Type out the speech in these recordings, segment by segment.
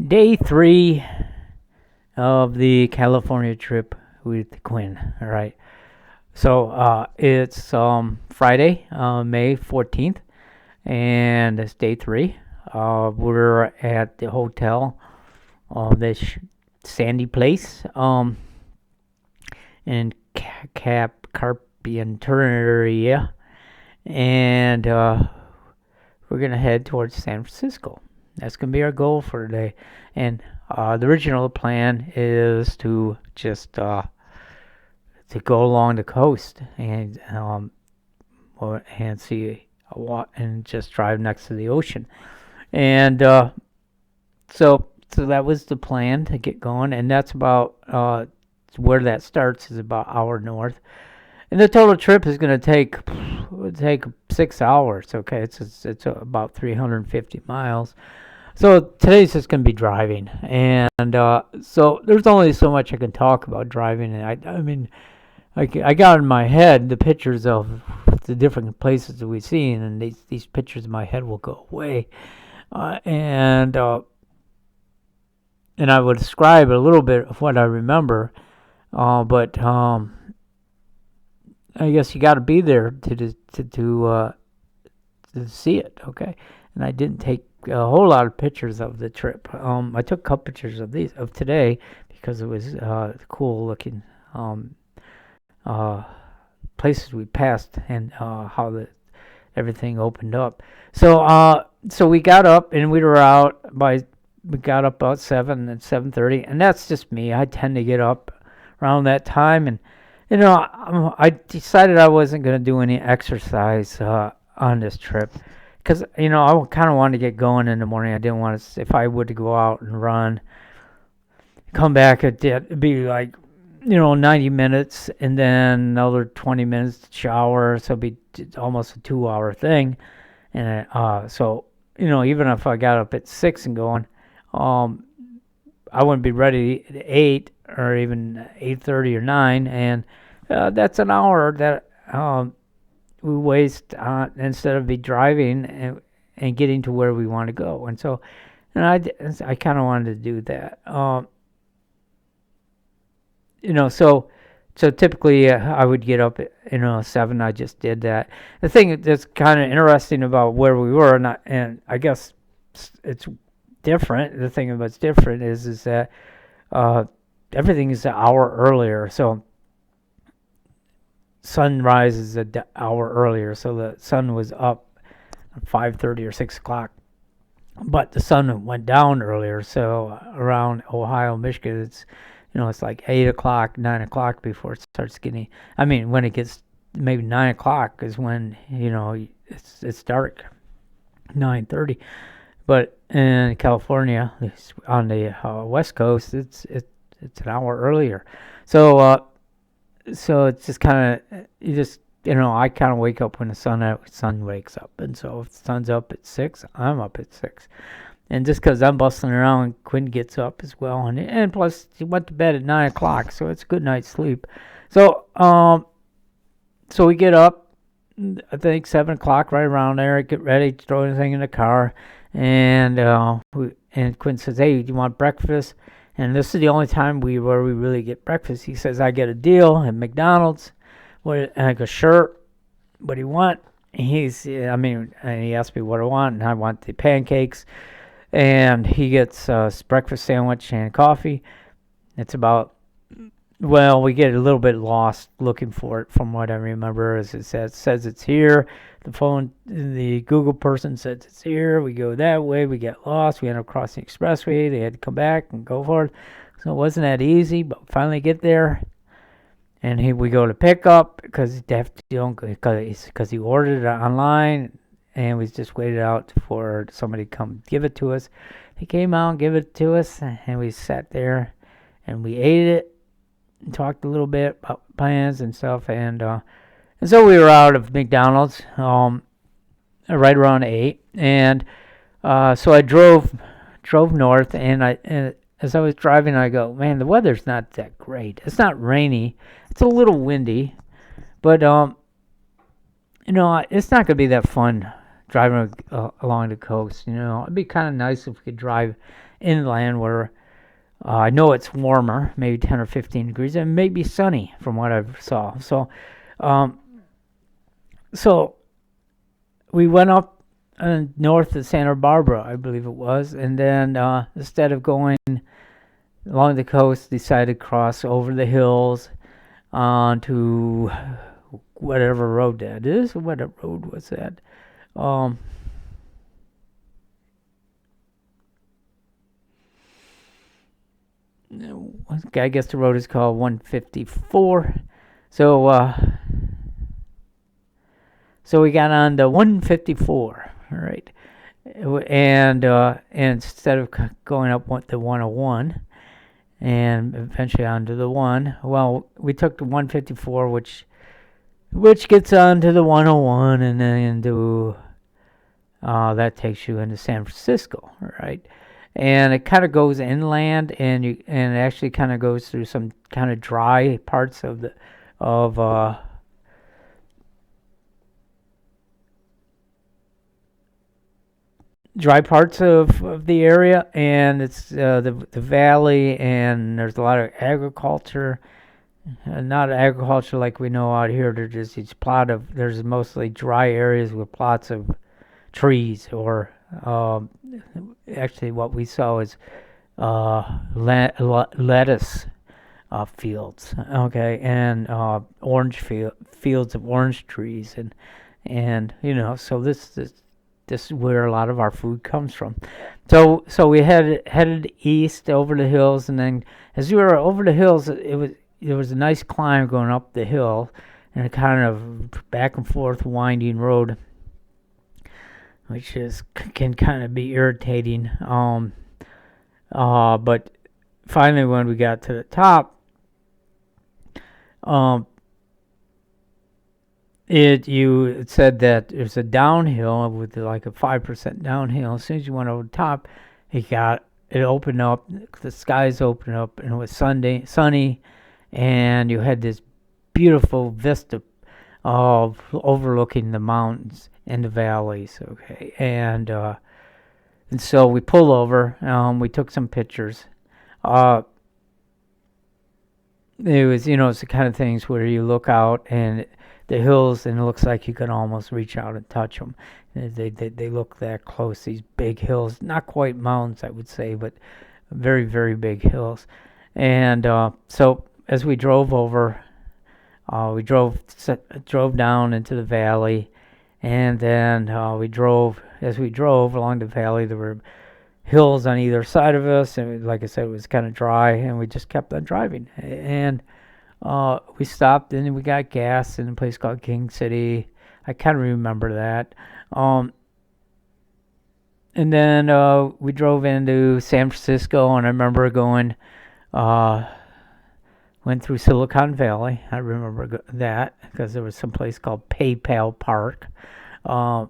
Day three of the California trip with Quinn. All right. So it's Friday, May 14th, and it's day three. We're at the hotel, this sandy place in Carpinteria, and we're going to head towards San Francisco. That's going to be our goal for today. And the original plan is to just to go along the coast and see and just drive next to the ocean. And so that was the plan to get going, and that's about where that starts is about an hour north. And the total trip is going to take 6 hours. Okay, it's about 350 miles. So today's just going to be driving, and so there's only so much I can talk about driving. And I mean, I got in my head the pictures of the different places that we've seen, and these pictures in my head will go away, and I will describe a little bit of what I remember, but I guess you got to be there to see it. Okay, and I didn't take a whole lot of pictures of the trip. I took a couple pictures of today because it was cool looking places we passed and how everything opened up. So we got up and we got up about 7:30, and that's just me. I tend to get up around that time, and I decided I wasn't going to do any exercise on this trip. Because, I kind of wanted to get going in the morning. I didn't want to, if I would to go out and run, come back, it'd be like, 90 minutes and then another 20 minutes to shower. So it'd be almost a 2 hour thing. And so, even if I got up at 6 and going, I wouldn't be ready at 8 or even 8:30 or 9. And that's an hour that we waste instead of be driving and getting to where we want to go. And so, I kind of wanted to do that. So typically I would get up at 7. I just did that. The thing that's kind of interesting about where we were, and I guess it's different. The thing that's different is that everything is an hour earlier. So sunrise is an hour earlier, so the sun was up at 5:30 or 6 o'clock, but the sun went down earlier. So around Ohio, Michigan, it's like 8 o'clock, 9 o'clock before it starts getting. I mean, when it gets maybe 9 o'clock is when it's dark, 9:30. But in California, on the West Coast, it's an hour earlier. So it's just kind of, I kind of wake up when the sun wakes up. And so if the sun's up at 6, I'm up at 6. And just because I'm bustling around, Quinn gets up as well. And plus, he went to bed at 9 o'clock, so it's a good night's sleep. So we get up, I think 7 o'clock, right around there, get ready, throw anything in the car. And Quinn says, "Hey, do you want breakfast?" And this is the only time where we really get breakfast. He says, "I get a deal at McDonald's." And I go, "Sure. What do you want?" And and he asked me what I want, and I want the pancakes. And he gets a breakfast sandwich and coffee. It's about, well, we get a little bit lost looking for it from what I remember. As it says it's here. The Google person says it's here. We go that way. We get lost. We end up crossing the expressway. They had to come back and go forward. So it wasn't that easy, but finally get there. And we go to pick up because he ordered it online, and we just waited out for somebody to come give it to us. They came out and gave it to us, and we sat there and we ate it and talked a little bit about plans and stuff. And so we were out of McDonald's right around 8. And so I drove north, and as I was driving, I go, man, the weather's not that great. It's not rainy. It's a little windy, but it's not going to be that fun driving along the coast. It'd be kind of nice if we could drive inland where I know it's warmer, maybe 10 or 15 degrees, and maybe sunny from what I saw. Um, so we went up north of Santa Barbara, I believe it was, and then instead of going along the coast, decided to cross over the hills onto whatever road that is. What road was that? Um, I guess the road is called 154. So we got on the 154, all right, and instead of going up the 101 and eventually onto the one, well, we took the 154, which gets onto the 101, and then into that takes you into San Francisco, right? And it kind of goes inland, and it actually kind of goes through some kind of dry parts of the area, and it's the valley, and there's a lot of agriculture. Not agriculture like we know out here. There's just there's mostly dry areas with plots of trees, or actually what we saw is lettuce fields, okay, and fields of orange trees, and so this is where a lot of our food comes from. So we headed east over the hills, and then as we were over the hills, there was a nice climb going up the hill, and a kind of back and forth winding road, which can kind of be irritating. But finally, when we got to the top, it said that there's a downhill with like a 5% downhill. As soon as you went over the top, it opened up, the skies opened up, and it was sunny, and you had this beautiful vista of overlooking the mountains and the valleys, okay, and so we pulled over. We took some pictures. It was, it's the kind of things where you look out and the hills, and it looks like you can almost reach out and touch them. They look that close. These big hills, not quite mountains, I would say, but very, very big hills. And so as we drove over, we drove down into the valley, and then as we drove along the valley, there were hills on either side of us, and like I said, it was kind of dry, and we just kept on driving. And we stopped, and we got gas in a place called King City. I kind of remember that. And then we drove into San Francisco, and I remember went through Silicon Valley. I remember that because there was some place called PayPal Park. And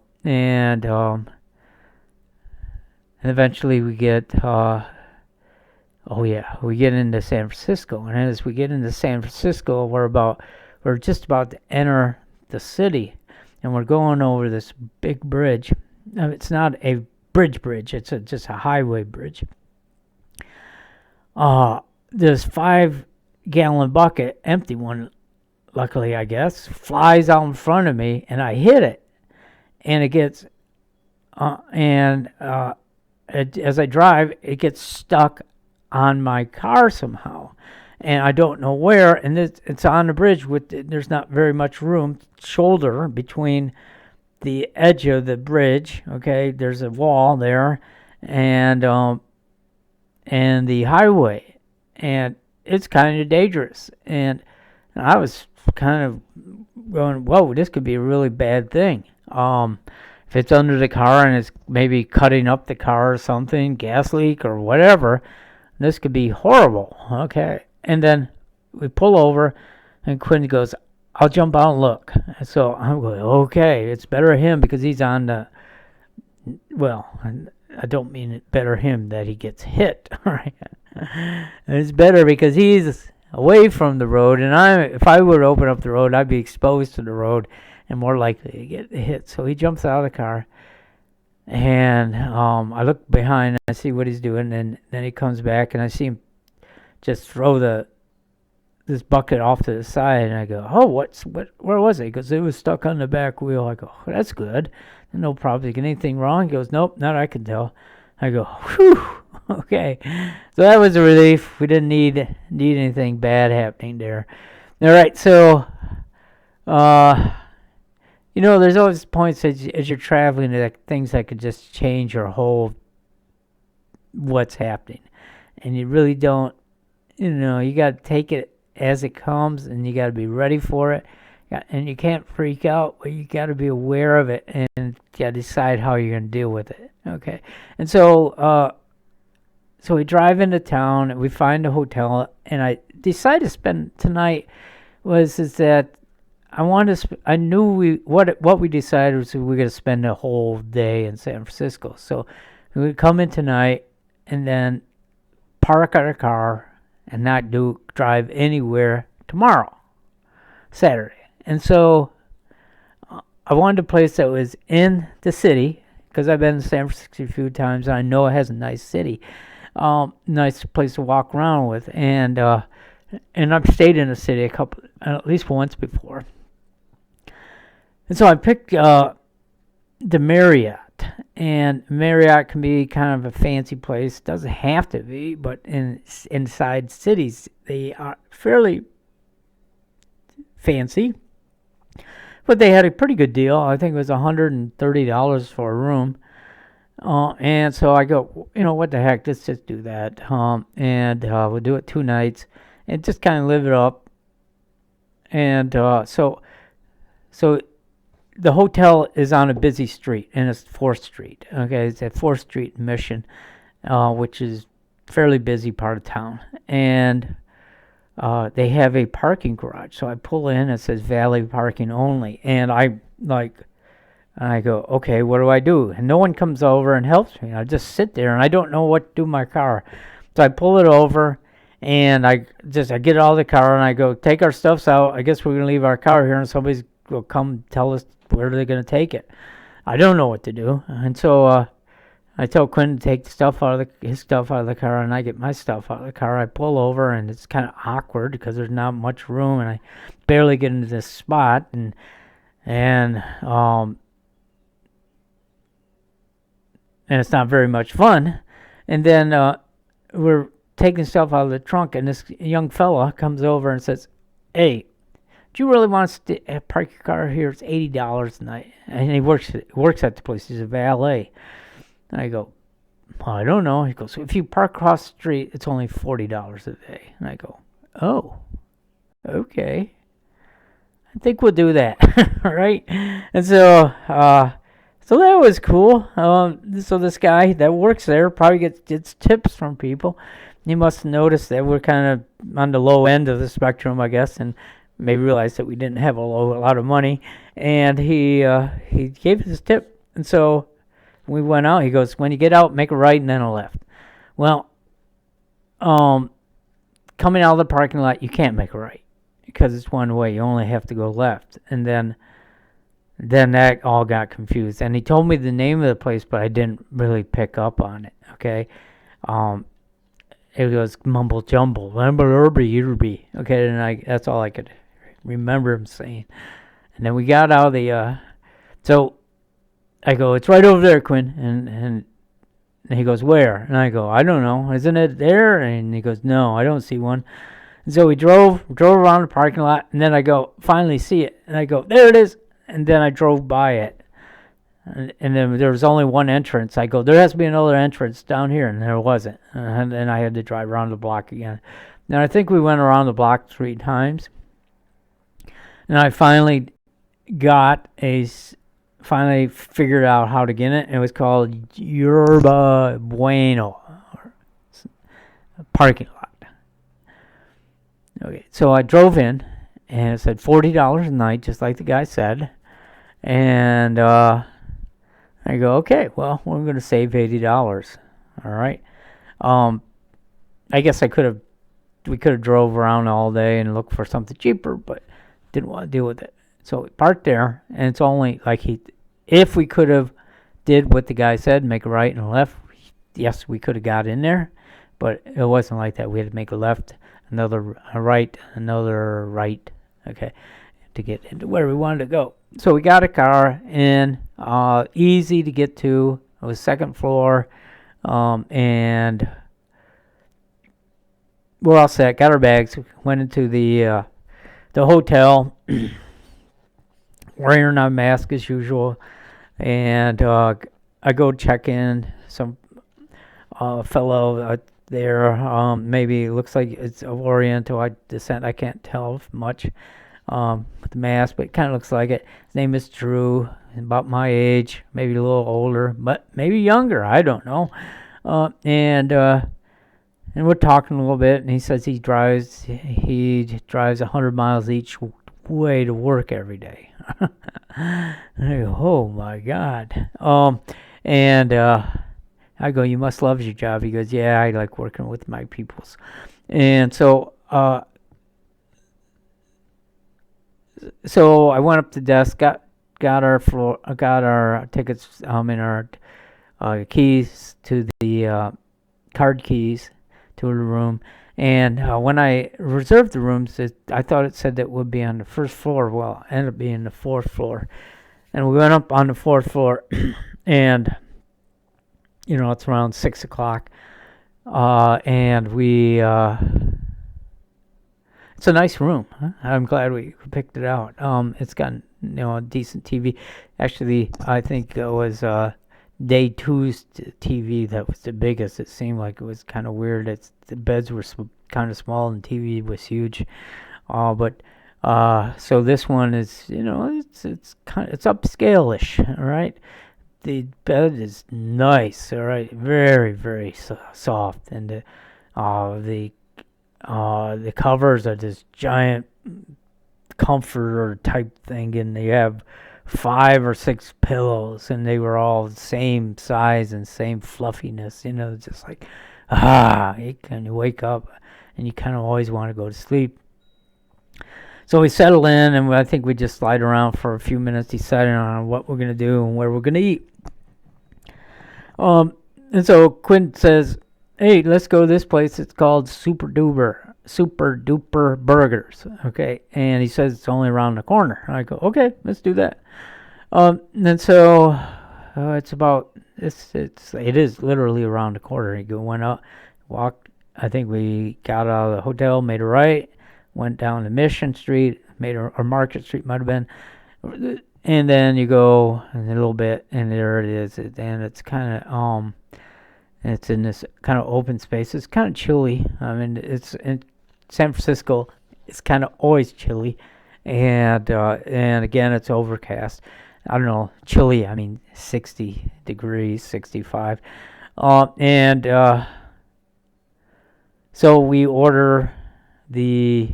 eventually we get into San Francisco. And as we get into San Francisco, we're just about to enter the city, and we're going over this big bridge. Now, it's not a bridge. It's just a highway bridge. This 5-gallon bucket, empty one, luckily I guess, flies out in front of me, and I hit it, and it gets as I drive, it gets stuck on my car somehow, and I don't know where. And it's on the bridge there's not very much room, shoulder between the edge of the bridge. Okay, there's a wall there, and the highway, and it's kind of dangerous. And I was kind of going, whoa, this could be a really bad thing. If it's under the car and it's maybe cutting up the car or something, gas leak or whatever, this could be horrible. Okay. And then we pull over, and Quinn goes, I'll jump out and look. So I'm going, okay, it's better him because he's on the, well, I don't mean it better him that he gets hit. Right? It's better because he's away from the road, and if I were to open up the road, I'd be exposed to the road and more likely to get hit. So he jumps out of the car, And I look behind and I see what he's doing, and then he comes back and I see him just throw this bucket off to the side, and I go, "Oh, where was it?" He goes, "It was stuck on the back wheel." I go, "Oh, that's good. No problem. Anything wrong?" He goes, "Nope, not I can tell." I go, "Whew, okay." So that was a relief. We didn't need anything bad happening there. All right, so there's always points as you're traveling that things that could just change your whole what's happening, and you really don't. You got to take it as it comes, and you got to be ready for it. And you can't freak out, but you got to be aware of it and you got to decide how you're going to deal with it. Okay, and so we drive into town and we find a hotel, and I decided to spend tonight is that I knew what we decided was we were going to spend a whole day in San Francisco. So we would come in tonight and then park our car and not drive anywhere tomorrow, Saturday. And so I wanted a place that was in the city, because I've been to San Francisco a few times and I know it has a nice city, nice place to walk around with, and I've stayed in the city at least once before. And so I picked the Marriott, and Marriott can be kind of a fancy place. Doesn't have to be, but inside cities they are fairly fancy. But they had a pretty good deal. I think it was $130 for a room. And so I go, what the heck, let's just do that. And we'll do it 2 nights and just kind of live it up. And so the hotel is on a busy street, and it's 4th Street. Okay, it's at 4th Street in Mission, which is a fairly busy part of town. And they have a parking garage. So I pull in, it says valet parking only. And I go, okay, what do I do? And no one comes over and helps me. I just sit there, and I don't know what to do with my car. So I pull it over, and I get it out of the car, and I go, take our stuffs out. I guess we're going to leave our car here, and somebody will come tell us where they're going to take it. I don't know what to do. And so I tell Quinn to take his stuff out of the car, and I get my stuff out of the car. I pull over, and it's kind of awkward because there's not much room, and I barely get into this spot, and it's not very much fun. And then we're taking stuff out of the trunk, and this young fella comes over and says, "Hey, do you really want to park your car here? It's $80 a night." And he works at the place. He's a valet. And I go, well, I don't know. He goes, if you park across the street, it's only $40 a day. And I go, oh, okay. I think we'll do that. All right. And so that was cool. So this guy that works there probably gets tips from people. He must have noticed that we're kind of on the low end of the spectrum, I guess, and maybe realized that we didn't have a lot of money. And he gave us his tip. And so we went out. He goes, when you get out, make a right and then a left. Well, coming out of the parking lot, you can't make a right because it's one way. You only have to go left. And then that all got confused. And he told me the name of the place, but I didn't really pick up on it. Okay, it was mumble jumble, okay, and that's all I could remember him saying. And then we got out of the so I go, it's right over there, Quinn. And he goes, where? And I go, I don't know. Isn't it there? And he goes, no, I don't see one. And so we drove around the parking lot, and then I go, finally see it. And I go, there it is. And then I drove by it. And then there was only one entrance. I go, there has to be another entrance down here. And there wasn't. And then I had to drive around the block again. Now I think we went around the block 3 times. And I finally figured out how to get it. It was called Yerba Bueno parking lot. Okay, so I drove in, and it said $40 a night, just like the guy said. And I go, okay, well, we're going to save $80. All right. I guess we could have drove around all day and looked for something cheaper, but didn't want to deal with it. So we parked there, and it's only like if we could have did what the guy said, make a right and a left. Yes, we could have got in there, but it wasn't like that. We had to make a left, a right, another right, okay, to get into where we wanted to go. So we got a car in, easy to get to. It was second floor, and we're all set. Got our bags. Went into the hotel, wearing our mask as usual, and I go check in. Some fellow there, maybe looks like it's of Oriental descent. I can't tell much with the mask, but it kind of looks like it. His name is Drew, about my age, maybe a little older, but maybe younger. I don't know. And we're talking a little bit, and he says he drives 100 miles each way to work every day. I go, oh my God. And I go, you must love your job. He goes, yeah, I like working with my peoples. And so I went up to the desk, got our tickets, and our keys to the card keys to the room. And when I reserved the rooms, I thought it said that it would be on the first floor. Well, it ended up being the fourth floor. And we went up on the fourth floor, and it's around 6 o'clock, and we. It's a nice room. Huh? I'm glad we picked it out. It's got a decent TV. Actually, I think it was day two's TV that was the biggest. It seemed like it was kind of weird. The beds were kind of small and TV was huge. So this one is, it's upscale-ish. All right. The bed is nice. All right, very very soft, and the covers are this giant comforter type thing, and they have 5 or 6 pillows, and they were all the same size and same fluffiness. Just like you can wake up, and you kind of always want to go to sleep. So we settle in, and I think we just slide around for a few minutes, deciding on what we're going to do and where we're going to eat. And so Quinn says, hey, let's go to this place. It's called Super Duper Burgers. Okay. And he says it's only around the corner. I go, okay, let's do that. And so it is literally around the corner. Went out, walked. I think we got out of the hotel, made a right, went down to Mission Street, or Market Street might have been, and then you go a little bit, and there it is. And it's kind of it's in this kind of open space. It's kind of chilly. I mean, it's in San Francisco. It's kind of always chilly, and again, it's overcast. I don't know, chilly. I mean, 60 degrees, 65, so we order the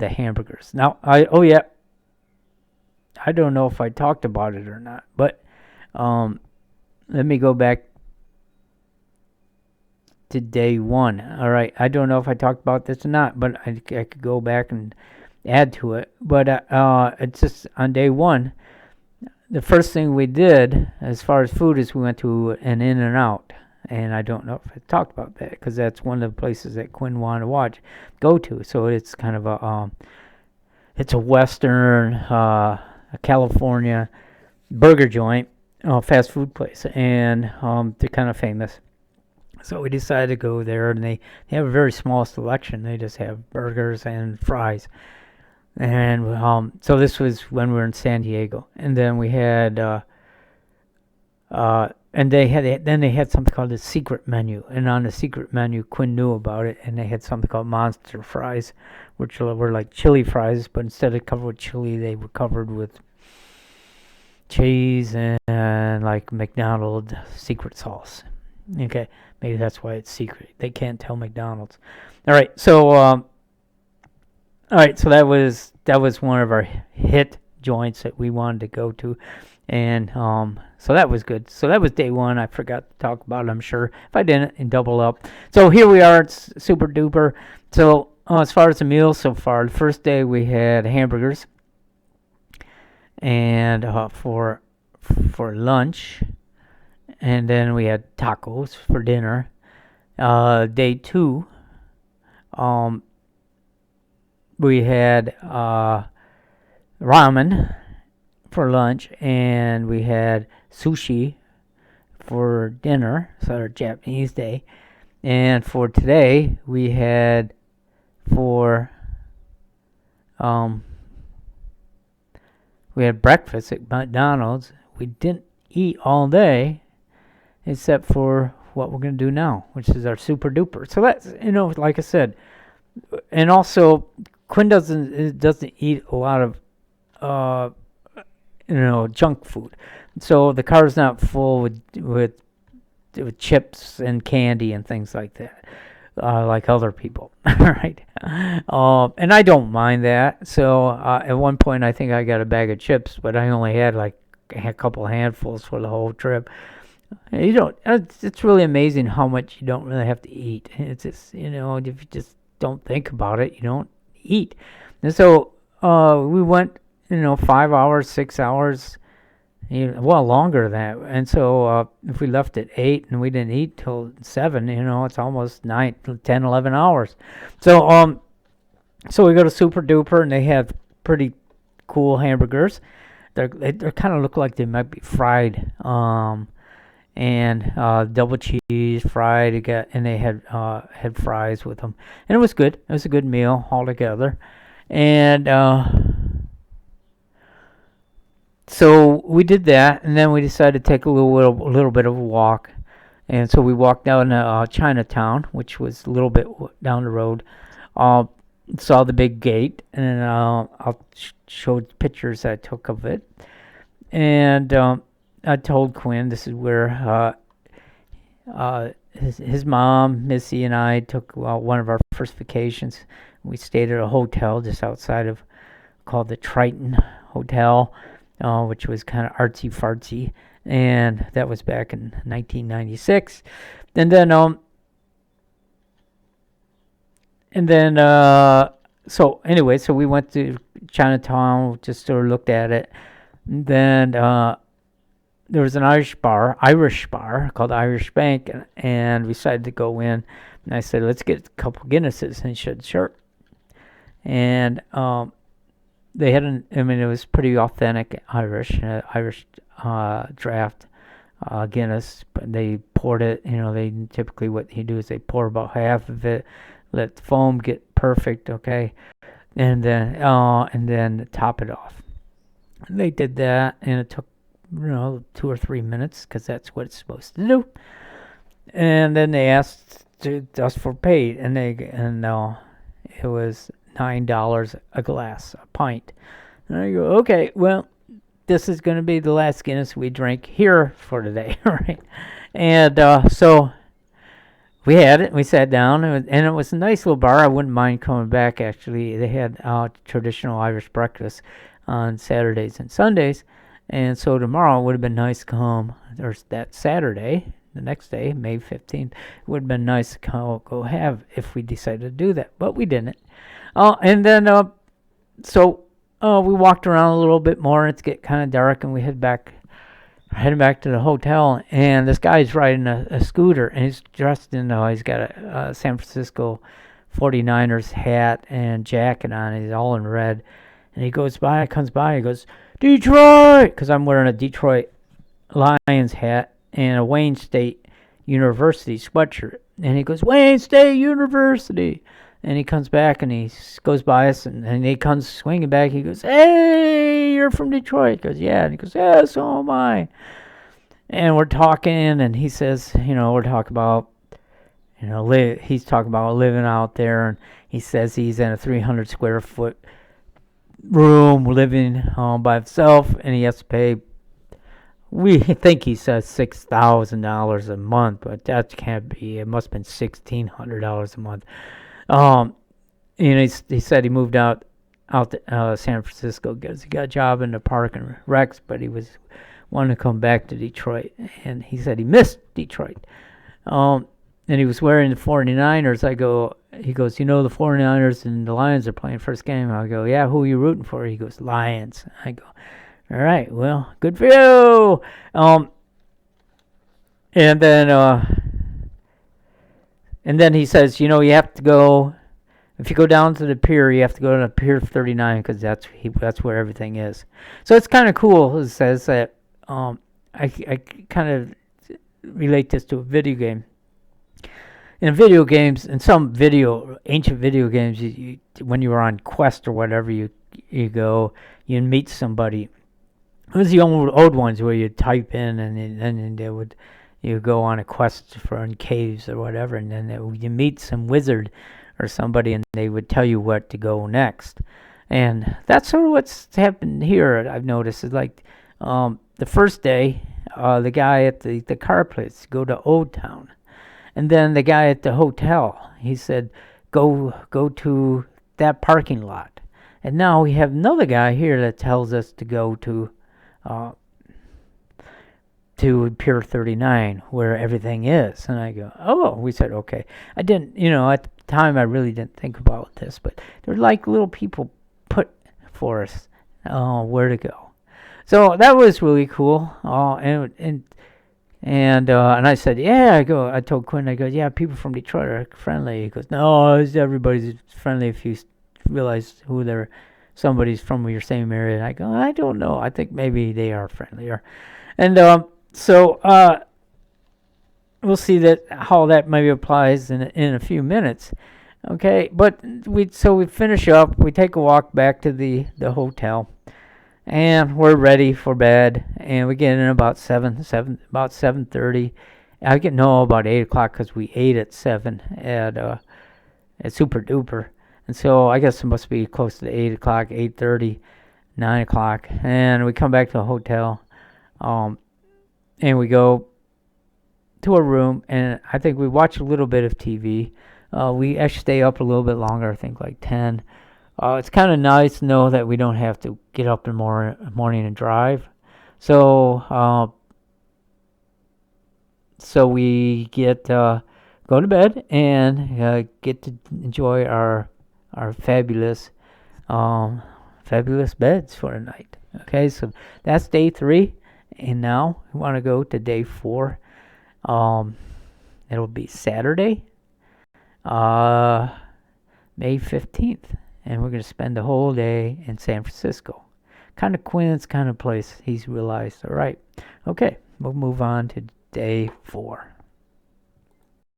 hamburgers. Now, I don't know if I talked about it or not, but let me go back to day one. All right, I don't know if I talked about this or not, but I could go back and add to it. But it's just on day one, the first thing we did as far as food is we went to an In-N-Out. And I don't know if I talked about that, because that's one of the places that Quinn wanted to go to. So it's kind of it's a Western, a California burger joint, fast food place, and they're kind of famous. So we decided to go there, and they have a very small selection. They just have burgers and fries. And so this was when we were in San Diego, and then we had. And they had something called the secret menu, and on the secret menu, Quinn knew about it, and they had something called monster fries, which were like chili fries, but instead of covered with chili, they were covered with cheese and like McDonald's secret sauce. Okay, maybe that's why it's secret. They can't tell McDonald's. All right, so that was one of our hit joints that we wanted to go to. And so that was good. So that was day one. I forgot to talk about it, I'm sure. If I didn't, and double up. So here we are. It's Super Duper. So as far as the meals so far, the first day we had hamburgers. and for lunch, and then we had tacos for dinner. Day two, um, we had ramen for lunch, and we had sushi for dinner. So our Japanese day, and for today we had for um, we had breakfast at McDonald's. We didn't eat all day, except for what we're gonna do now, which is our super duper. So that's, like I said, and also Quinn doesn't eat a lot of uh junk food, so the car's not full with chips and candy and things like that, like other people, right? And I don't mind that. So at one point, I think I got a bag of chips, but I only had like a couple handfuls for the whole trip. You don't. It's really amazing how much you don't really have to eat. It's just, if you just don't think about it, you don't eat. And so we went, 5 hours, 6 hours, well, longer than that. And so if we left at 8 and we didn't eat till 7, it's almost 9, 10, 11 hours. So we go to Super Duper, and they have pretty cool hamburgers. They kind of look like they might be fried. And double cheese fried, and they had fries with them, and it was good. It was a good meal altogether. And so we did that, and then we decided to take a little bit of a walk. And so we walked down to Chinatown, which was a little bit down the road. Saw the big gate, and I'll show pictures I took of it. And I told Quinn this is where his mom, Missy, and I took one of our first vacations. We stayed at a hotel just outside of, called the Triton Hotel, which was kind of artsy fartsy, and that was back in 1996. And then so anyway, so we went to Chinatown, just sort of looked at it. And then there was an Irish bar called Irish Bank, and we decided to go in. And I said, let's get a couple Guinnesses. And he said, sure. And they had it was pretty authentic Irish draft Guinness, but they poured it. They typically, what he do is they pour about half of it, let the foam get perfect, okay, and then top it off. And they did that, and it took 2 or 3 minutes, because that's what it's supposed to do. And then they asked us for paid, and it was $9 a glass, a pint. And I go, okay, well, this is going to be the last Guinness we drink here for today, right? And so we had it. We sat down, and it was a nice little bar. I wouldn't mind coming back. Actually, they had traditional Irish breakfast on Saturdays and Sundays. And so tomorrow would have been nice to come, or that Saturday, the next day, May 15th, would have been nice to go have if we decided to do that, but we didn't. And then, so we walked around a little bit more, and it's getting kind of dark, and we headed back to the hotel, and this guy's riding a scooter, and he's dressed in, he's got a San Francisco 49ers hat and jacket on, he's all in red, and he comes by, he goes, Detroit, because I'm wearing a Detroit Lions hat and a Wayne State University sweatshirt. And he goes, Wayne State University. And he comes back, and he goes by us, and he comes swinging back. He goes, hey, you're from Detroit. He goes, yeah. And he goes, yeah, so am I. And we're talking, and he says, we're talking about, he's talking about living out there. And he says he's in a 300 square foot room, living by himself, and he has to pay, we think he says $6,000 a month, but that can't be. It must have been $1,600 a month. He said he moved out to San Francisco because he got a job in the park and recs, but he was wanting to come back to Detroit, and he said he missed Detroit. And he was wearing the 49ers. He goes, the 49ers and the Lions are playing first game. I go, yeah, who are you rooting for? He goes, Lions. I go, All right. Well, good for you. Um, and then he says, you have to go. If you go down to the pier, you have to go to Pier 39 because that's where everything is. So it's kind of cool. It says that I kind of relate this to a video game. In video games, in some ancient video games, when you were on quest or whatever, you you meet somebody. It was the old ones where you type in and then they would you go on a quest for in caves or whatever, and then you meet some wizard or somebody, and they would tell you what to go next. And that's sort of what's happened here. I've noticed is like the first day, the guy at the car place go to Old Town. And then the guy at the hotel, he said, go to that parking lot. And now we have another guy here that tells us to go to Pier 39 where everything is. And I go, oh, we said, okay. I didn't, at the time I really didn't think about this, but they're like little people put for us where to go. So that was really cool. And I said, yeah, I told Quinn, I go, yeah, people from Detroit are friendly. He goes, no, everybody's friendly if you realize who somebody's from your same area. And I go, I don't know. I think maybe they are friendlier. And so we'll see how that maybe applies in a few minutes. Okay, but we finish up. We take a walk back to the hotel. And we're ready for bed, and we get in about 7:30. I get about 8 o'clock because we ate at 7 at Super Duper, and so I guess it must be close to 8 o'clock, 8:30, 9 o'clock, and we come back to the hotel, and we go to a room, and I think we watch a little bit of TV. We actually stay up a little bit longer, I think like 10. It's kind of nice to know that we don't have to get up in the morning and drive. So we go to bed and get to enjoy our fabulous beds for the night. Okay, so that's day 3, and now we want to go to day 4. It'll be Saturday, May 15th. And we're going to spend the whole day in San Francisco. Kind of Quinn's kind of place, he's realized. All right. Okay, we'll move on to day 4.